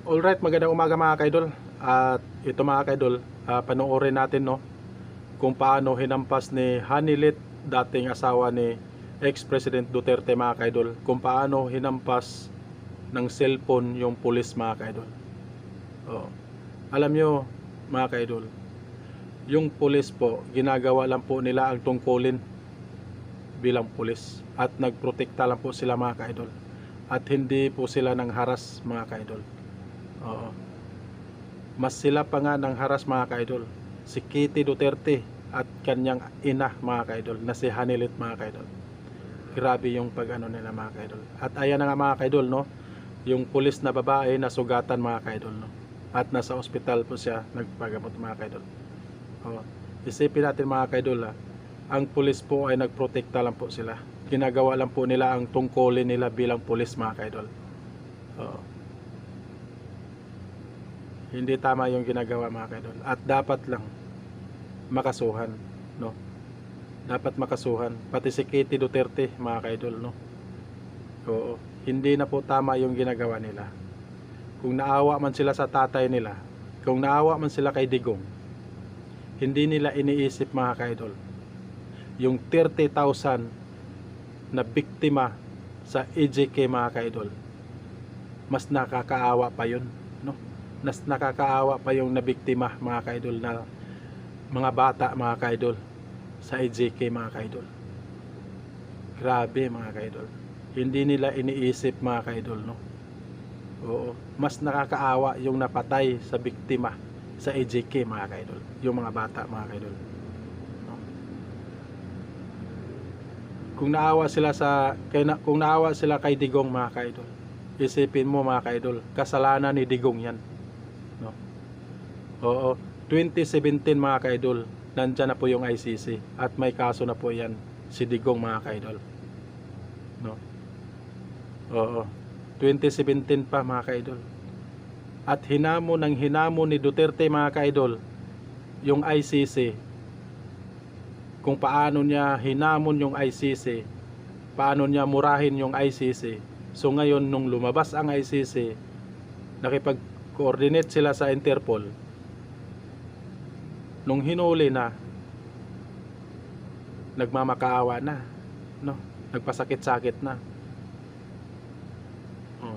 Alright, magandang umaga mga kaidol. At ito mga kaidol, panoorin natin no kung paano hinampas ni Hanilit, dating asawa ni ex-President Duterte mga kaidol, kung paano hinampas ng cellphone yung pulis mga kaidol. Alam nyo mga kaidol, yung pulis po, ginagawa lang po nila ang tungkulin bilang pulis at nagprotekta lang po sila mga kaidol, at hindi po sila nang haras mga kaidol. Mas sila pa nga ng haras mga kaidol, si Kitty Duterte at kanyang ina mga kaidol na si Hanilit mga kaidol. Grabe yung pag-ano nila mga kaidol. At ayan na nga mga kaidol no, yung pulis na babae na sugatan mga kaidol no, at nasa ospital po siya nagpagamot mga kaidol. Isipin natin mga kaidol ang pulis po ay nagprotekta lang po sila, ginagawa lang po nila ang tungkulin nila bilang pulis mga kaidol. Hindi tama yung ginagawa mga kaidol, at dapat lang makasuhan no, dapat makasuhan pati si Kitty Duterte mga kaidol no. Hindi na po tama yung ginagawa nila. Kung naawa man sila sa tatay nila, kung naawa man sila kay Digong, hindi nila iniisip mga kaidol yung 30,000 na biktima sa EJK mga kaidol. Mas nakakaawa pa yun no, mas nakakaawa pa yung nabiktima mga kaidol na mga bata mga kaidol sa EJK mga kaidol. Grabe mga kaidol, hindi nila iniisip mga kaidol no. Mas nakakaawa yung napatay sa biktima sa EJK mga kaidol, yung mga bata mga kaidol no? Kung naawa sila kay Digong mga kaidol, isipin mo mga kaidol, kasalanan ni Digong yan no. 2017 mga kaidol, nandyan na po yung ICC at may kaso na po yan si Digong mga kaidol no. 2017 pa mga kaidol, at hinamon ni Duterte mga kaidol yung ICC, kung paano niya hinamon yung ICC, paano niya murahin yung ICC. So ngayon nung lumabas ang ICC, nakipag-coordinate sila sa Interpol. Nung hinuli na, nagmamakaawa na no, nagpasakit-sakit na.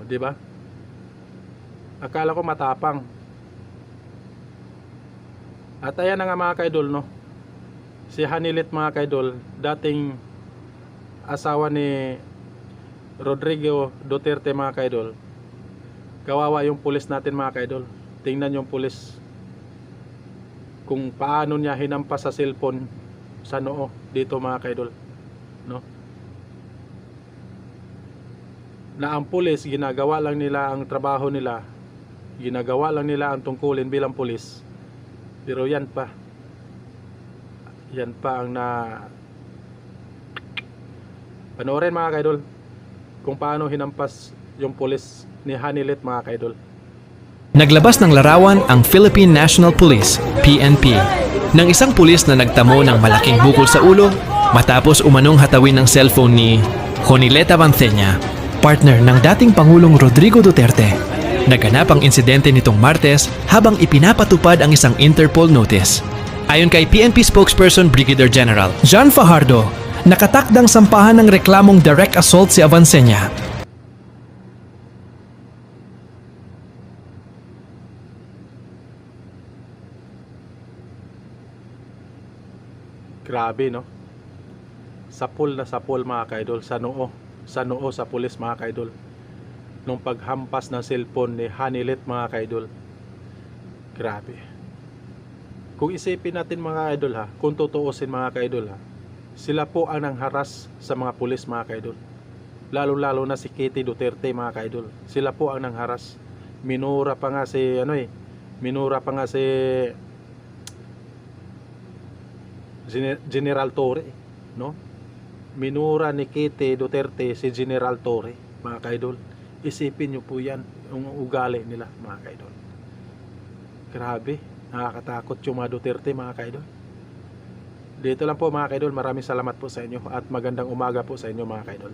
Di ba? Akala ko matapang. At ayan na nga mga kaidol no, si Hanilit mga kaidol, dating asawa ni Rodrigo Duterte mga kaidol. Kawawa yung pulis natin mga kaidol. Tingnan yung pulis kung paano niya hinampas sa cellphone sa noo dito mga kaidol no, na ang pulis ginagawa lang nila ang trabaho nila, ginagawa lang nila ang tungkulin bilang pulis, pero yan pa ang panoorin mga kaidol kung paano hinampas yung pulis ni Hanilit mga kaidol. Naglabas ng larawan ang Philippine National Police, PNP, ng isang pulis na nagtamo ng malaking bukol sa ulo matapos umanong hatawin ng cellphone ni Jonileta Banceña, partner ng dating Pangulong Rodrigo Duterte. Naganap ang insidente nitong Martes habang ipinapatupad ang isang Interpol notice. Ayon kay PNP spokesperson Brigadier General John Fajardo, nakatakdang sampahan ng reklamong direct assault si Banceña. Grabe no, sapul na sapul mga kaidol sa noo sa pulis mga kaidol nung paghampas ng cellphone ni Hanilit mga kaidol. Grabe. Kung isipin natin mga kaidol kung tutuusin mga kaidol sila po ang nangharas sa mga pulis mga kaidol, lalo na si Kitty Duterte mga kaidol. Sila po ang nangharas. Minura pa nga si General Torre no, minura ni Kitty Duterte si General Torre mga kaidol. Isipin nyo po yan, yung ugali nila mga kaidol. Grabe, nakakatakot yung mga Duterte mga kaidol. Dito lang po mga kaidol, maraming salamat po sa inyo at magandang umaga po sa inyo mga kaidol.